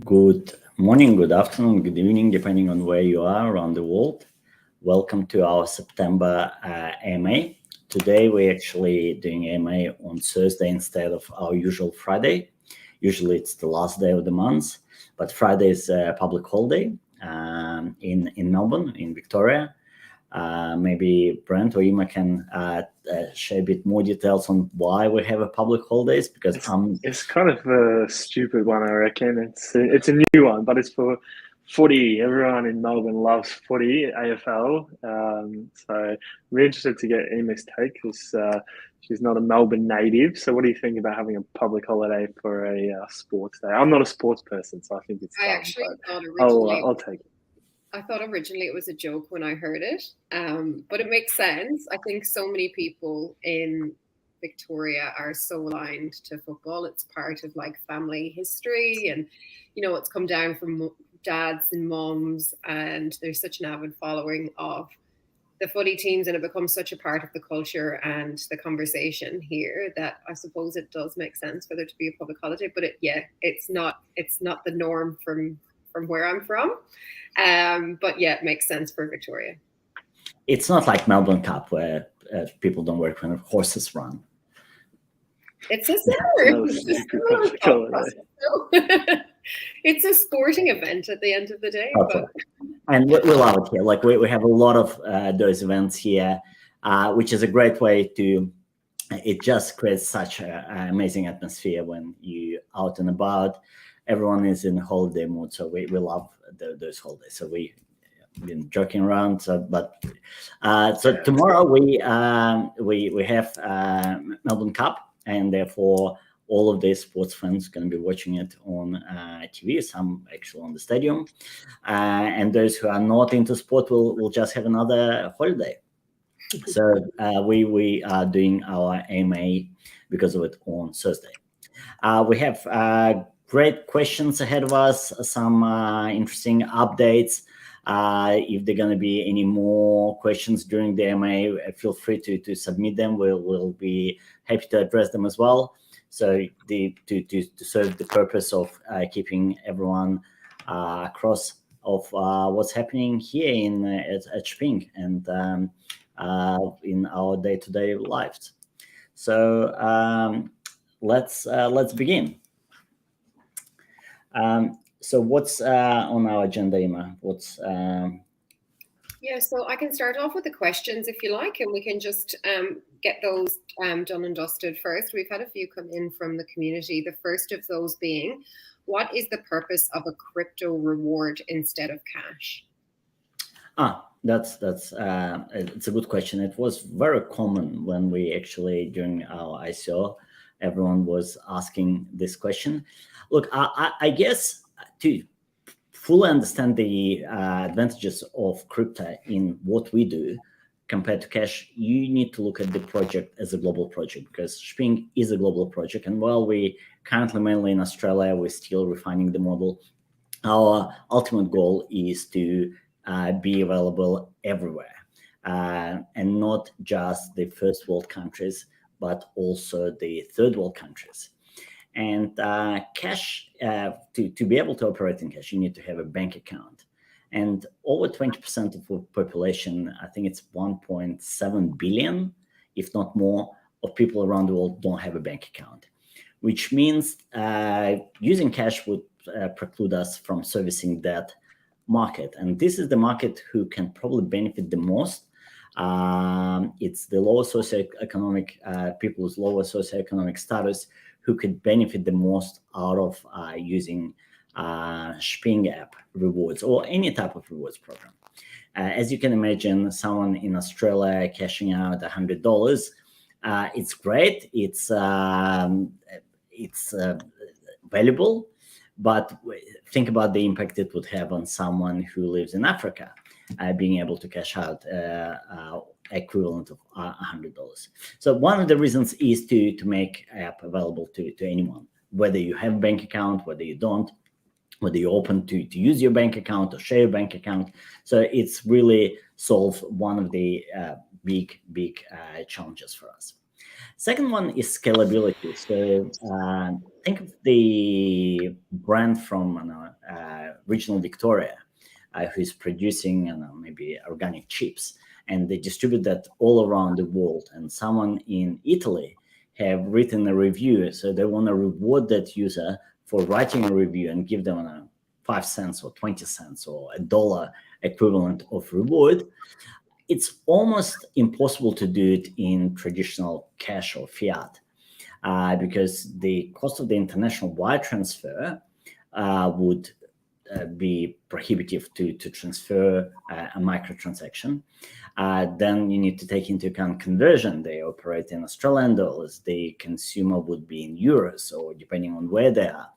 Good morning, good afternoon, good evening, depending on where you are around the world. Welcome to our September AMA. Today we're actually doing AMA on Thursday instead of our usual Friday. Usually it's the last day of the month, but Friday is a public holiday in Melbourne, in Victoria. Maybe Brent or Emma can share a bit more details on why we have a public holidays, because It's kind of a stupid one, I reckon. It's a new one, but it's for footy. Everyone in Melbourne loves footy, AFL. So we're interested to get Emma's take because she's not a Melbourne native. So what do you think about having a public holiday for a sports day? I'm not a sports person, so I think it's I dumb, actually but thought originally I'll take it. I thought originally it was a joke when I heard it, but it makes sense. I think so many people in Victoria are so aligned to football. It's part of like family history, and it's come down from dads and moms, and there's such an avid following of the footy teams, and it becomes such a part of the culture and the conversation here that I suppose it does make sense for there to be a public holiday. But it's not the norm from where I'm from. But yeah, it makes sense for Victoria. It's not like Melbourne Cup where people don't work when horses run. It's a it's a sporting event at the end of the day. Okay. And we love it here. Like we have a lot of those events here, which is a great way to. It just creates such an amazing atmosphere when you out and about. Everyone is in holiday mood, so we love those holidays. So we've been joking around. So tomorrow we have Melbourne Cup, and therefore all of these sports fans are going to be watching it on TV. Some actually on the stadium, and those who are not into sport will just have another holiday. So we are doing our AMA because of it on Thursday. We have great questions ahead of us, some interesting updates. If there are going to be any more questions during the AMA, feel free to submit them. We'll be happy to address them as well. So to serve the purpose of keeping everyone across of what's happening here at Shping and in our day-to-day lives. So let's begin. So what's on our agenda, Emma? Yeah, so I can start off with the questions if you like, and we can just get those done and dusted first. We've had a few come in from the community. The first of those being, what is the purpose of a crypto reward instead of cash? That's it's a good question. It was very common when we actually during our ICO, everyone was asking this question. Look, I guess to fully understand the advantages of crypto in what we do compared to cash, you need to look at the project as a global project, because Shping is a global project. And while we currently mainly in Australia, we're still refining the model. Our ultimate goal is to be available everywhere, and not just the first world countries, but also the third world countries. And cash, to be able to operate in cash, you need to have a bank account. And over 20% of the population, I think it's 1.7 billion, if not more, of people around the world don't have a bank account, which means using cash would preclude us from servicing that market. And this is the market who can probably benefit the most. It's the lower socioeconomic people with lower socioeconomic status who could benefit the most out of using Shping app rewards or any type of rewards program. As you can imagine, someone in Australia cashing out $100, it's great. It's valuable, but think about the impact it would have on someone who lives in Africa, being able to cash out equivalent of $100. So one of the reasons is to make app available to anyone, whether you have a bank account, whether you don't, whether you're open to use your bank account or share your bank account. So it's really solved one of the big challenges for us. Second one is scalability. So think of the brand from regional Victoria, who's producing maybe organic chips, and they distribute that all around the world. And someone in Italy have written a review, so they want to reward that user for writing a review and give them 5 cents or 20 cents or $1 equivalent of reward. It's almost impossible to do it in traditional cash or fiat because the cost of the international wire transfer would be prohibitive to transfer a microtransaction. Then you need to take into account conversion. They operate in Australian dollars. The consumer would be in euros, or depending on where they are.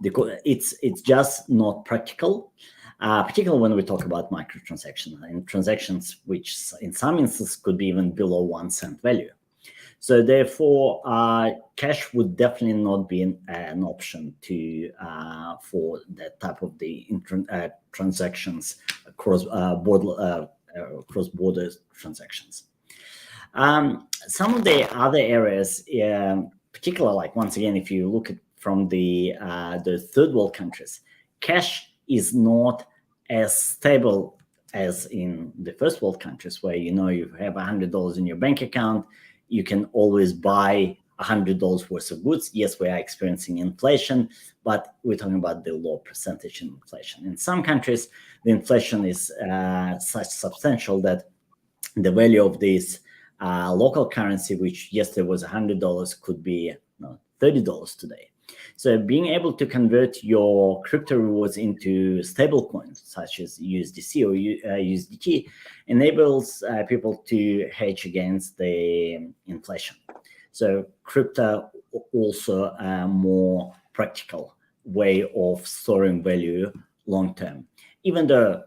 It's just not practical. Particularly when we talk about microtransactions and transactions which in some instances could be even below 1 cent value. So therefore, cash would definitely not be an option for that type of the transactions cross-border transactions. Some of the other areas, particularly like once again, if you look at from the third world countries, cash is not as stable as in the first world countries, where you have $100 in your bank account, you can always buy $100 worth of goods. Yes, we are experiencing inflation, but we're talking about the low percentage inflation. In some countries, the inflation is such substantial that the value of this local currency, which yesterday was $100, could be $30 today. So being able to convert your crypto rewards into stable coins such as USDC or USDT enables people to hedge against the inflation. So crypto also a more practical way of storing value long term. Even though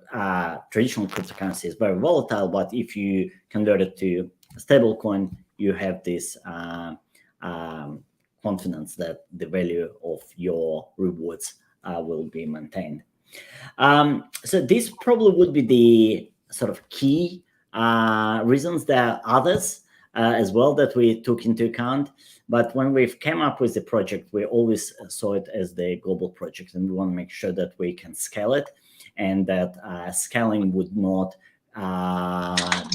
traditional cryptocurrency is very volatile, but if you convert it to a stable coin, you have this confidence that the value of your rewards will be maintained. So this probably would be the sort of key reasons. There are others as well that we took into account. But when we've came up with the project, we always saw it as the global project, and we want to make sure that we can scale it, and that scaling would not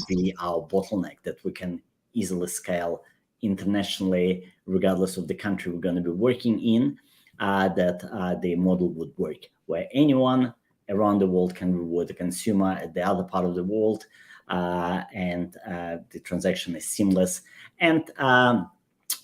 be our bottleneck, that we can easily scale internationally, regardless of the country we're going to be working in, that the model would work, where anyone around the world can reward the consumer at the other part of the world, and the transaction is seamless. And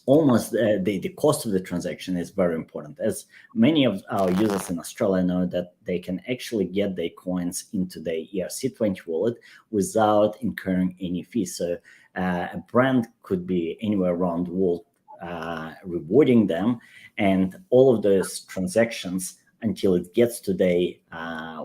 almost the cost of the transaction is very important, as many of our users in Australia know that they can actually get their coins into their ERC20 wallet without incurring any fees. So a brand could be anywhere around the world rewarding them, and all of those transactions until it gets to their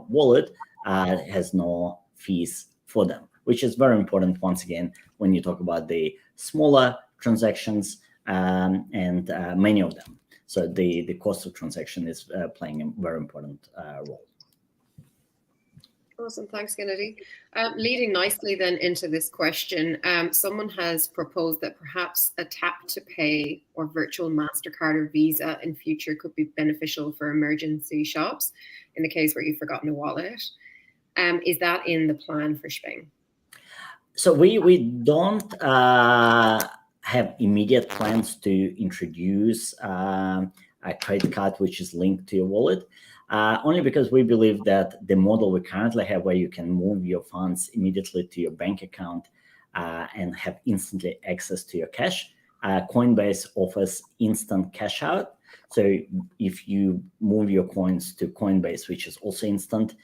wallet has no fees for them, which is very important once again when you talk about the smaller transactions, and many of them. So the cost of transaction is playing a very important role. Awesome, thanks, Gennady. Leading nicely then into this question, someone has proposed that perhaps a tap to pay or virtual MasterCard or Visa in future could be beneficial for emergency shops in the case where you've forgotten a wallet. Is that in the plan for Shping? So we don't have immediate plans to introduce a credit card which is linked to your wallet. Only because we believe that the model we currently have, where you can move your funds immediately to your bank account and have instantly access to your cash, Coinbase offers instant cash out. So if you move your coins to Coinbase, which is also instant,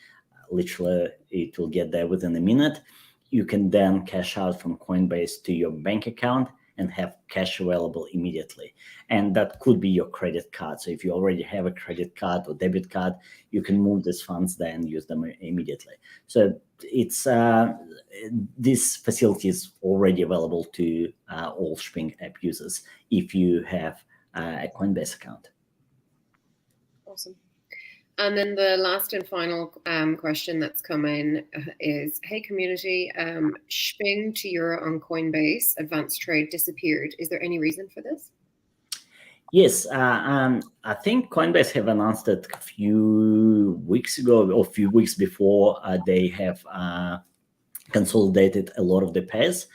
literally it will get there within a minute, you can then cash out from Coinbase to your bank account and have cash available immediately. And that could be your credit card. So if you already have a credit card or debit card, you can move these funds there and use them immediately. So it's this facility is already available to all Shping app users if you have a Coinbase account. Awesome. And then the last and final question that's come in is, hey community, Shping to euro on Coinbase advanced trade disappeared. Is there any reason for this? Yes, I think Coinbase have announced it a few weeks ago or a few weeks before they have consolidated a lot of the pairs.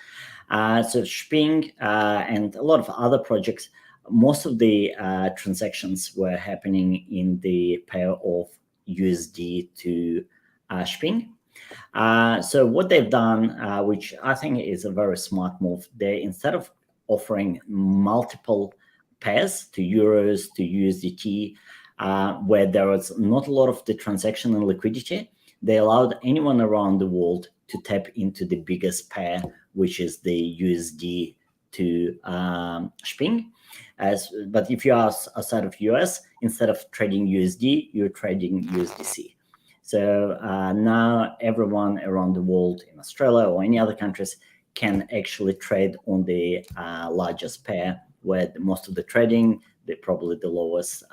So Shping and a lot of other projects, most of the transactions were happening in the pair of USD to Shping. So what they've done, which I think is a very smart move, they, instead of offering multiple pairs to euros to USDT, where there was not a lot of the transaction and liquidity, they allowed anyone around the world to tap into the biggest pair, which is the USD to Shping. But if you are outside of US, instead of trading USD, you're trading USDC. So now everyone around the world in Australia or any other countries can actually trade on the largest pair, where most of the trading, probably the lowest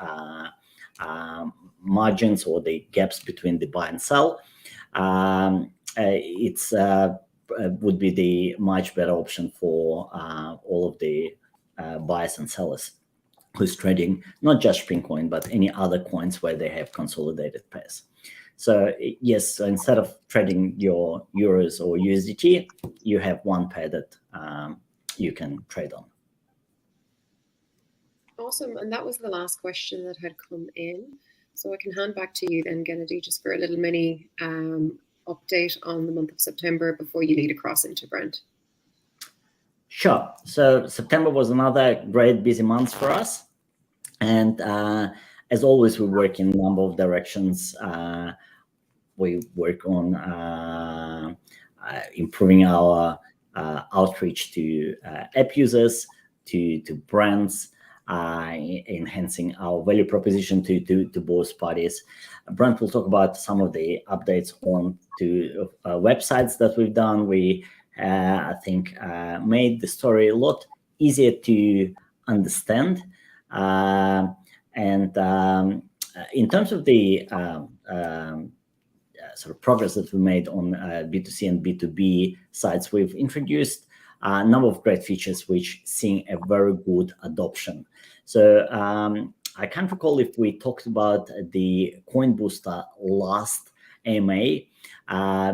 margins or the gaps between the buy and sell. It's would be the much better option for all of the buyers and sellers who's trading not just Shping coin, but any other coins where they have consolidated pairs. So yes, so instead of trading your euros or USDT, you have one pair that you can trade on. Awesome. And that was the last question that had come in. So I can hand back to you then, Gennady, just for a little mini update on the month of September before you lead across into Brent. Sure. So September was another great busy month for us. And as always, we work in a number of directions. We work on improving our outreach to app users, to brands, enhancing our value proposition to both parties. Brent will talk about some of the updates on to websites that we've done. We, I think, made the story a lot easier to understand. And in terms of the sort of progress that we made on B2C and B2B sites, we've introduced a number of great features which seeing a very good adoption. So I can't recall if we talked about the Coin Booster last AMA,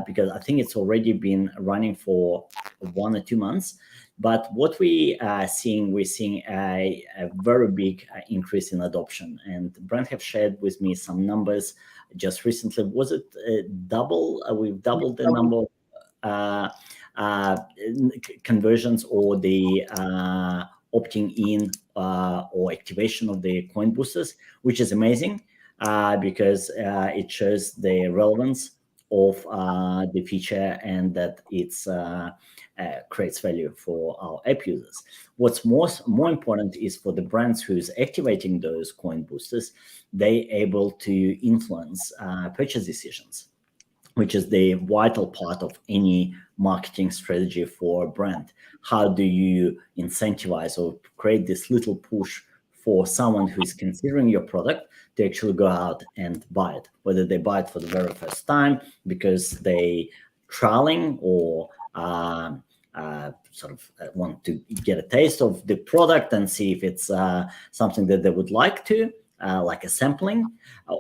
because I think it's already been running for 1 or 2 months. But what we're seeing a very big increase in adoption. And Brent have shared with me some numbers just recently. Was it double? We've doubled the number of conversions or the opting in or activation of the coin boosters, which is amazing because it shows the relevance of the feature and that it's creates value for our app users. What's more important is for the brands who's activating those coin boosters, they able to influence purchase decisions, which is the vital part of any marketing strategy for a brand. How do you incentivize or create this little push for someone who is considering your product to actually go out and buy it, whether they buy it for the very first time because they trialing or sort of want to get a taste of the product and see if it's something that they would like to, like a sampling,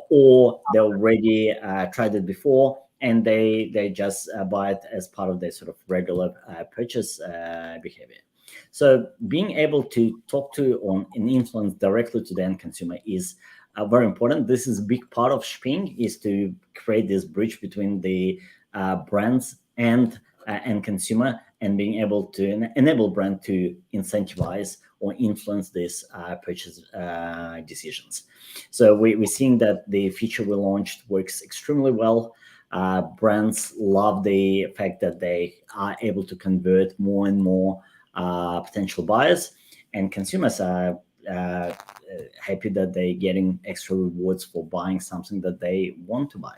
or they already tried it before and they just buy it as part of their sort of regular purchase behavior. So being able to talk to and influence directly to the end consumer is very important. This is a big part of Shping, is to create this bridge between the brands and consumer, and being able to enable brand to incentivize or influence these purchase decisions. So we're seeing that the feature we launched works extremely well. Brands love the fact that they are able to convert more and more potential buyers, and consumers are happy that they're getting extra rewards for buying something that they want to buy.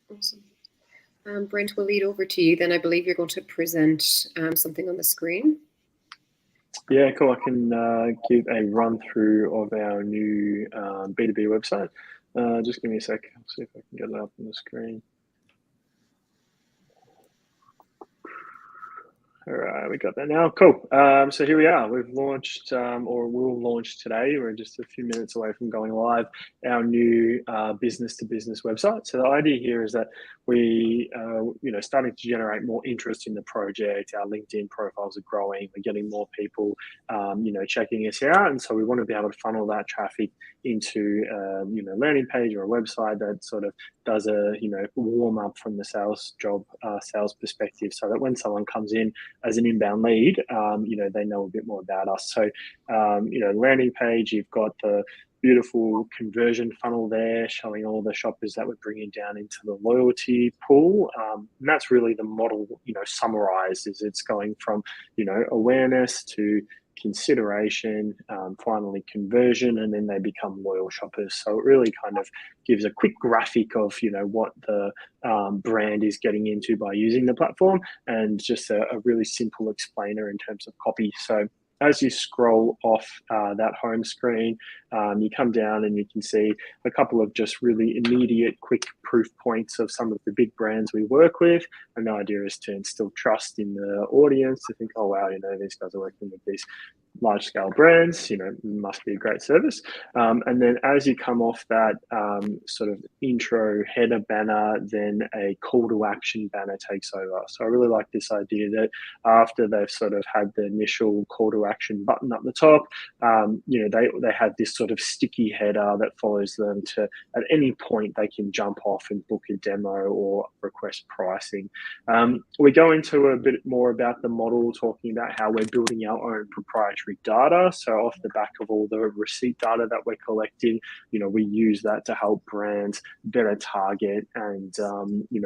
Awesome. Brent, we'll lead over to you then. I believe you're going to present something on the screen. Yeah, cool. I can give a run through of our new B2B website. Just give me a sec. I'll see if I can get it up on the screen. All right, we got that now. Cool. So here we are. We've launched, or will launch today. We're just a few minutes away from going live. Our new business-to-business website. So the idea here is that we, starting to generate more interest in the project. Our LinkedIn profiles are growing. We're getting more people, checking us out, and so we want to be able to funnel that traffic into, landing page or a website that sort of does a, warm up from the sales perspective, so that when someone comes in as an inbound lead, they know a bit more about us. So, landing page, you've got the beautiful conversion funnel there showing all the shoppers that we're bringing down into the loyalty pool. And that's really the model, summarized, is it's going from, awareness to consideration, finally conversion, and then they become loyal shoppers. So it really kind of gives a quick graphic of, what the brand is getting into by using the platform, and just a really simple explainer in terms of copy. So as you scroll off that home screen, you come down and you can see a couple of just really immediate, quick proof points of some of the big brands we work with. And the idea is to instill trust in the audience to think, oh, wow, these guys are working with these large scale brands, must be a great service. And then as you come off that sort of intro header banner, then a call to action banner takes over. So I really like this idea that after they've sort of had the initial call to action button up the top, they have this sort of sticky header that follows them to, at any point, they can jump off and book a demo or request pricing. We go into a bit more about the model, talking about how we're building our own proprietary data. So off the back of all the receipt data that we're collecting, we use that to help brands better target and,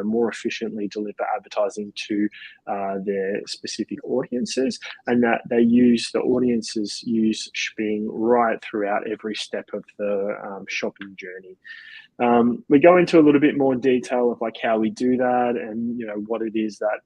more efficiently deliver advertising to their specific audiences, and that the audiences use Shping right throughout every step of the shopping journey. We go into a little bit more detail of like how we do that, and what it is that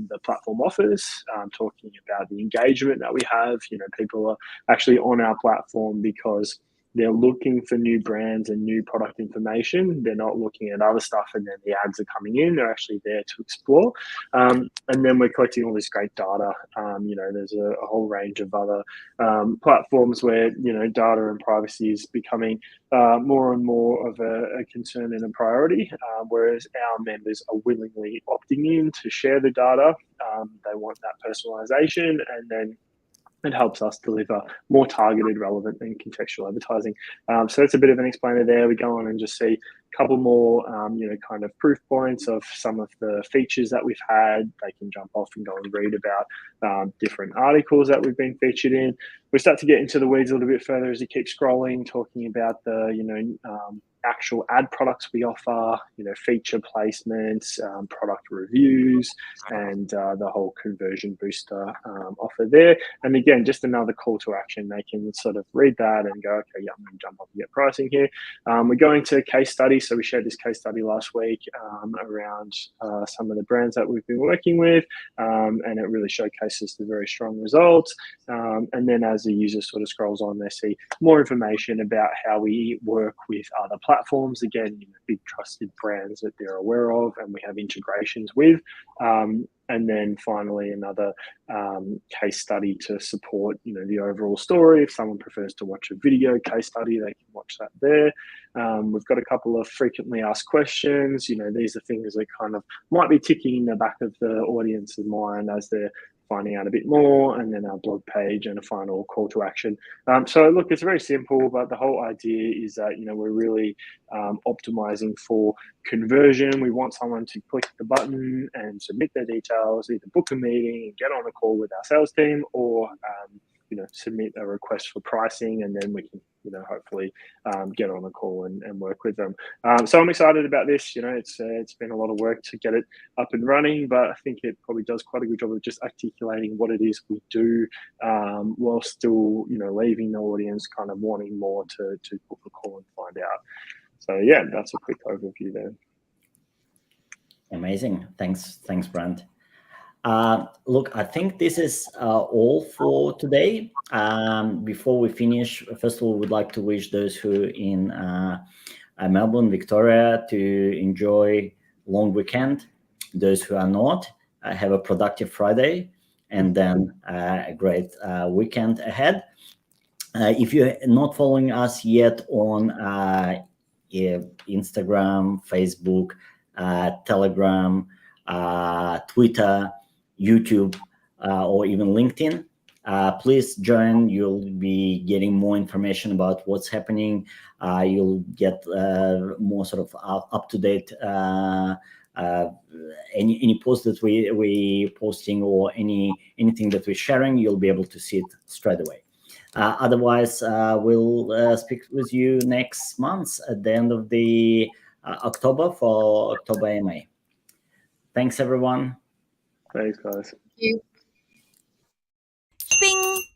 the platform offers. Talking about the engagement that we have. People are actually on our platform because they're looking for new brands and new product information. They're not looking at other stuff and then the ads are coming in. They're actually there to explore. And then we're collecting all this great data. There's a whole range of other platforms where, data and privacy is becoming more and more of a concern and a priority, whereas our members are willingly opting in to share the data. They want that personalization, and then it helps us deliver more targeted, relevant, and contextual advertising. So that's a bit of an explainer there. We go on and just see a couple more, kind of proof points of some of the features that we've had. They can jump off and go and read about different articles that we've been featured in. We start to get into the weeds a little bit further as you keep scrolling, talking about the, actual ad products we offer, feature placements, product reviews, and the whole conversion booster offer there. And again, just another call to action. They can sort of read that and go, okay, yeah, I'm going to jump off and get pricing here. We're going to case study. So we shared this case study last week around some of the brands that we've been working with, and it really showcases the very strong results. And then as the user sort of scrolls on, they see more information about how we work with other platforms. Again, big trusted brands that they're aware of and we have integrations with. And then finally, another case study to support, the overall story. If someone prefers to watch a video case study, they can watch that there. We've got a couple of frequently asked questions. These are things that kind of might be ticking in the back of the audience's mind as they're finding out a bit more, and then our blog page and a final call to action. So look, it's very simple, but the whole idea is that, we're really optimizing for conversion. We want someone to click the button and submit their details, either book a meeting and get on a call with our sales team, or submit a request for pricing, and then we can hopefully get on a call and work with them. So I'm excited about this. It's been a lot of work to get it up and running, but I think it probably does quite a good job of just articulating what it is we do, while still leaving the audience kind of wanting more to book a call and find out. So yeah, that's a quick overview there. Amazing. Thanks, Brent. Look, I think this is all for today. Before we finish, first of all, we would like to wish those who in Melbourne, Victoria, to enjoy long weekend. Those who are not, have a productive Friday, and then a great weekend ahead. If you're not following us yet on Instagram, Facebook, Telegram, Twitter, YouTube, or even LinkedIn, please join. You'll be getting more information about what's happening. You'll get more sort of up-to-date any post that we posting, or anything that we're sharing. You'll be able to see it straight away. Otherwise, we'll speak with you next month at the end of the October for October AMA. Thanks, everyone. Thanks, guys. Thank you. Shping!